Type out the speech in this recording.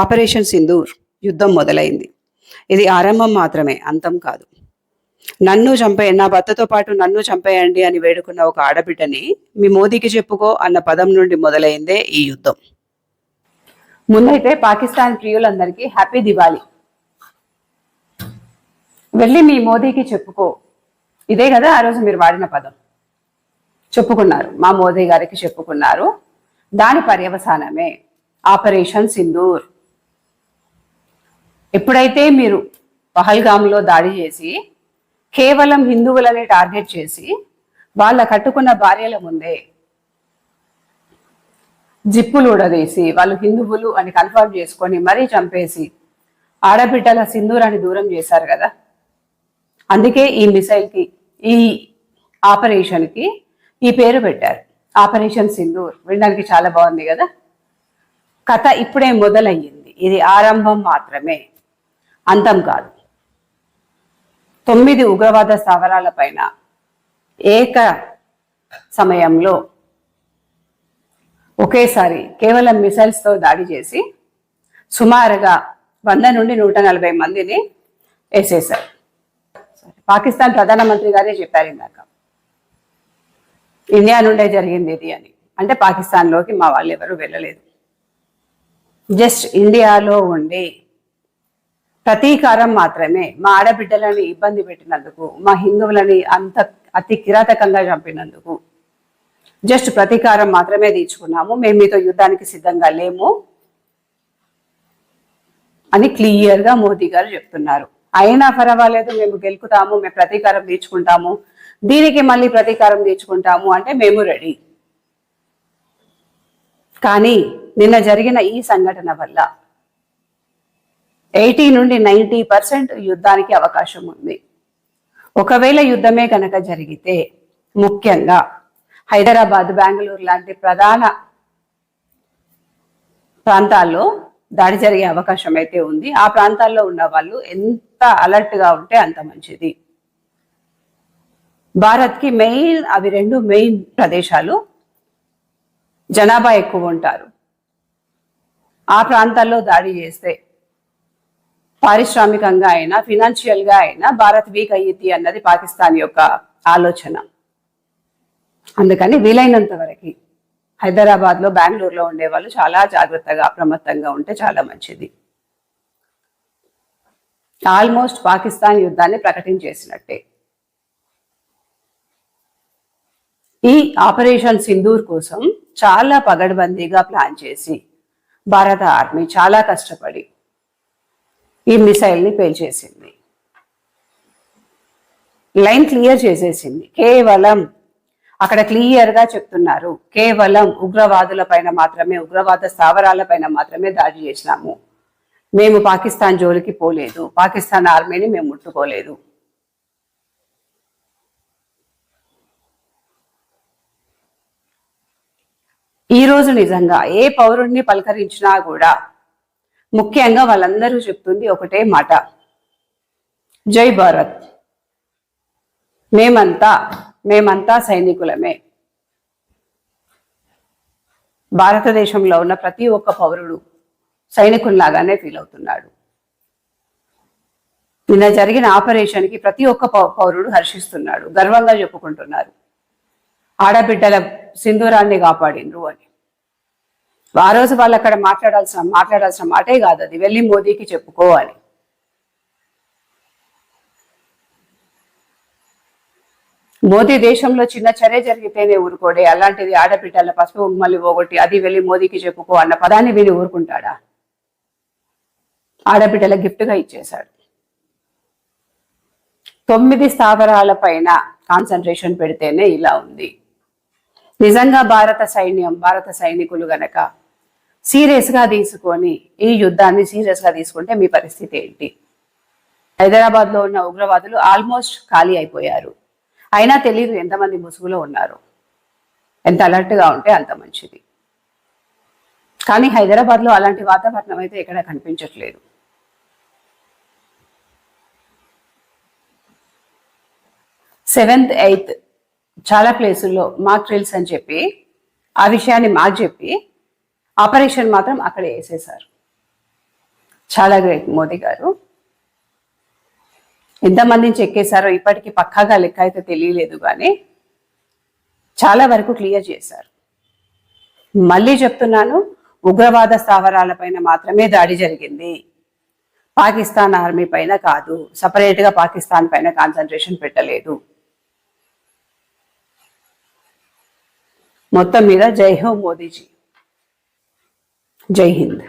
Operation Sindoor యుద్ధం మొదలైంది. ఇది ఆరంభం మాత్రమే, అంతం కాదు. నా భర్తతో పాటు నన్ను చంపేయండి అని వేడుకున్న ఒక ఆడబిడ్డని మీ మోదీకి చెప్పుకో అన్న పదం నుండి మొదలైందే ఈ యుద్ధం. ముందైతే పాకిస్తాన్ ప్రియులందరికీ హ్యాపీ దివాళీ. వెళ్ళి మీ మోదీకి చెప్పుకో, ఇదే కదా ఆ రోజు మీరు వాడిన పదం. చెప్పుకున్నారు, మా మోదీ గారికి చెప్పుకున్నారు. దాని పర్యవసానమే ఆపరేషన్ సింధూర్. ఎప్పుడైతే మీరు పహల్గామ్లో దాడి చేసి కేవలం హిందువులని టార్గెట్ చేసి వాళ్ళ కట్టుకున్న భార్యల ముందే జిప్పులు ఉడదీసి వాళ్ళు హిందువులు అని కన్ఫర్మ్ చేసుకొని మరీ చంపేసి ఆడబిడ్డల సింధూరాన్ని దూరం చేశారు కదా. అందుకే ఈ మిసైల్కి, ఈ ఆపరేషన్కి ఈ పేరు పెట్టారు, ఆపరేషన్ సింధూర్. వినడానికి చాలా బాగుంది కదా. కథ ఇప్పుడే మొదలయ్యింది. ఇది ఆరంభం మాత్రమే, అంతం కాదు. 9 ఉగ్రవాద స్థావరాల పైన ఏక సమయంలో ఒకేసారి కేవలం మిసైల్స్తో దాడి చేసి సుమారుగా 100 నుండి 140 మందిని వేసేశారు. పాకిస్తాన్ ప్రధానమంత్రి గారే చెప్పారు ఇందాక, ఇండియా నుండే జరిగింది ఇది అని. అంటే పాకిస్తాన్లోకి మా వాళ్ళు ఎవరు వెళ్ళలేదు. జస్ట్ ఇండియాలో ఉండి ప్రతీకారం మాత్రమే. మా ఆడబిడ్డలని ఇబ్బంది పెట్టినందుకు, మా హిందువులని అతి కిరాతకంగా చంపినందుకు జస్ట్ ప్రతీకారం మాత్రమే తీర్చుకున్నాము. మేము మీతో యుద్ధానికి సిద్ధంగా లేము అని క్లియర్గా మోదీ గారు చెప్తున్నారు. అయినా పర్వాలేదు, మేము గెలుకుతాము, మేము ప్రతీకారం తీర్చుకుంటాము, దీనికి మళ్ళీ ప్రతీకారం తీర్చుకుంటాము అంటే మేము రెడీ. కానీ నిన్న జరిగిన ఈ సంఘటన వల్ల 80 నుండి 90% యుద్ధానికి అవకాశం ఉంది. ఒకవేళ యుద్ధమే కనుక జరిగితే ముఖ్యంగా హైదరాబాద్, బెంగళూరు లాంటి ప్రధాన ప్రాంతాల్లో దాడి జరిగే అవకాశం అయితే ఉంది. ఆ ప్రాంతాల్లో ఉన్న వాళ్ళు ఎంత అలర్ట్గా ఉంటే అంత మంచిది. భారత్కి అవి 2 మెయిన్ ప్రదేశాలు, జనాభా ఎక్కువ ఉంటారు. ఆ ప్రాంతాల్లో దాడి చేస్తే పారిశ్రామికంగా అయినా ఫినాన్షియల్గా అయినా భారత్ వీక్ అయ్యింది అన్నది పాకిస్తాన్ యొక్క ఆలోచన. అందుకని వీలైనంత వరకు హైదరాబాద్లో, బెంగళూరులో ఉండే వాళ్ళు చాలా జాగ్రత్తగా, అప్రమత్తంగా ఉంటే చాలా మంచిది. ఆల్మోస్ట్ పాకిస్తాన్ యుద్ధాన్ని ప్రకటించేసినట్టే. ఈ ఆపరేషన్ సింధూర్ కోసం చాలా పగడ్బందీగా ప్లాన్ చేసి భారత ఆర్మీ చాలా కష్టపడి ఈ మిసైల్ని పేల్చేసింది. లైన్ క్లియర్ చేసేసింది. కేవలం అక్కడ క్లియర్గా చెప్తున్నారు, కేవలం ఉగ్రవాదుల పైన మాత్రమే, ఉగ్రవాద స్థావరాల పైన మాత్రమే దాడి చేసినాము. మేము పాకిస్తాన్ జోలికి పోలేదు, పాకిస్తాన్ ఆర్మీని మేము ముట్టుకోలేదు. ఈరోజు నిజంగా ఏ పౌరుణ్ణి పలకరించినా కూడా ముఖ్యంగా వాళ్ళందరూ చెప్తుంది ఒకటే మాట, జై భారత్, మేమంతా సైనికులమే. భారతదేశంలో ఉన్న ప్రతి ఒక్క పౌరుడు సైనికుల్లాగానే ఫీల్ అవుతున్నాడు. నిన్న జరిగిన ఆపరేషన్కి ప్రతి ఒక్క పౌరుడు హర్షిస్తున్నాడు, గర్వంగా చెప్పుకుంటున్నారు, ఆడబిడ్డల సింధూరాన్ని కాపాడిండ్రు అని. ఆ రోజు వాళ్ళు అక్కడ మాట్లాడాల్సిన మాటే కాదు అది, వెళ్ళి మోదీకి చెప్పుకోవాలి. మోదీ దేశంలో చిన్న చర్య జరిగితేనే ఊరుకోడే, అలాంటిది ఆడబిడ్డల పసుపు మళ్ళీ పోగొట్టి అది వెళ్ళి మోదీకి చెప్పుకో అన్న పదాన్ని విని ఊరుకుంటాడా? ఆడబిడ్డల గిఫ్ట్గా ఇచ్చేశాడు. 9 స్థావరాల పైన కాన్సన్ట్రేషన్ పెడితేనే ఇలా ఉంది. నిజంగా భారత సైనికులు గనక సీరియస్గా తీసుకొని ఈ యుద్ధాన్ని సీరియస్గా తీసుకుంటే మీ పరిస్థితి ఏంటి? హైదరాబాద్లో ఉన్న ఉగ్రవాదులు ఆల్మోస్ట్ ఖాళీ అయిపోయారు. అయినా తెలియదు ఎంతమంది ముసుగులో ఉన్నారు. ఎంత అలర్ట్గా ఉంటే అంత మంచిది. కానీ హైదరాబాద్లో అలాంటి వాతావరణం అయితే ఎక్కడ కనిపించట్లేదు. 7th, 8th చాలా ప్లేసుల్లో మాక్ డ్రిల్స్ అని చెప్పి ఆ విషయాన్ని మాకు చెప్పి ఆపరేషన్ మాత్రం అక్కడే వేసేశారు. చాలా గ్రేట్ మోదీ గారు. ఎంతమందిని చెక్కేశారో ఇప్పటికీ పక్కాగా లెక్క అయితే తెలియలేదు, కానీ చాలా వరకు క్లియర్ చేశారు. మళ్ళీ చెప్తున్నాను, ఉగ్రవాద స్థావరాలపైన మాత్రమే దాడి జరిగింది, పాకిస్తాన్ ఆర్మీ పైన కాదు. సపరేట్గా పాకిస్తాన్ పైన కాన్సన్ట్రేషన్ పెట్టలేదు. మొత్తం మీద జై హో మోదీజీ, జై హింద్.